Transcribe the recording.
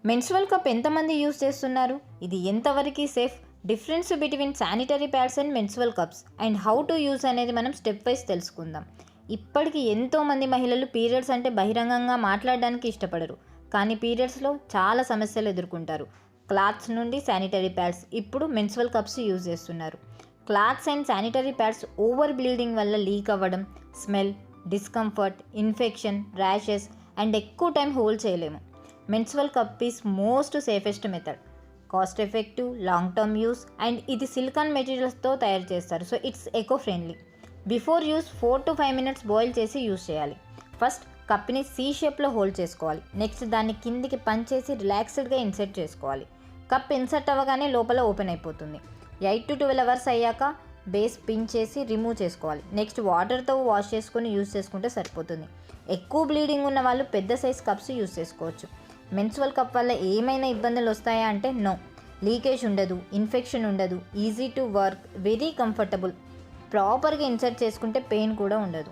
Menstrual cup ఎంతమంది use చేస్తున్నారు? ఇది ఎంతవరకు safe? Difference between sanitary pads and menstrual cups and how to use అనేది మనం స్టెప్ వైజ్ తెలుసుకుందాం. ఇప్పటికీ ఎంతోమంది మహిళలు పీరియడ్స్ అంటే బహిరంగంగా మాట్లాడడానికి ఇష్టపడరు, కానీ పీరియడ్స్లో చాలా సమస్యలు ఎదుర్కొంటారు. క్లాత్స్ నుండి శానిటరీ ప్యాడ్స్, ఇప్పుడు మెన్స్ట్రువల్ కప్స్ యూజ్ చేస్తున్నారు. Clothes and sanitary pads over bleeding వల్ల లీక్ అవ్వడం, smell, discomfort, infection, rashes and ఎక్కువ టైం హోల్డ్ చేయలేము. Menstrual cup is most safest method, cost effective, long term use and ఇది silicon మెటీరియల్స్తో తయారు చేస్తారు. So it's eco friendly. Before use 4 to 5 minutes boil చేసి use చేయాలి. First కప్ని C షేప్లో hold చేసుకోవాలి. Next దాన్ని కిందికి పంచ్ చేసి రిలాక్స్డ్గా ఇన్సర్ట్ చేసుకోవాలి. కప్ ఇన్సర్ట్ అవ్వగానే లోపల ఓపెన్ అయిపోతుంది. 8 to 12 hours అయ్యాక బేస్ పిన్ చేసి రిమూవ్ చేసుకోవాలి. నెక్స్ట్ వాటర్తో వాష్ చేసుకొని యూస్ చేసుకుంటే సరిపోతుంది. ఎక్కువ బ్లీడింగ్ ఉన్న వాళ్ళు పెద్ద సైజ్ కప్స్ యూస్ చేసుకోవచ్చు. మెన్స్ట్రువల్ కప్ వల్ల ఏమైనా ఇబ్బందులు వస్తాయా అంటే నో. లీకేజ్ ఉండదు, ఇన్ఫెక్షన్ ఉండదు, easy to work, very comfortable. ప్రాపర్గా ఇన్సర్ట్ చేసుకుంటే పెయిన్ కూడా ఉండదు.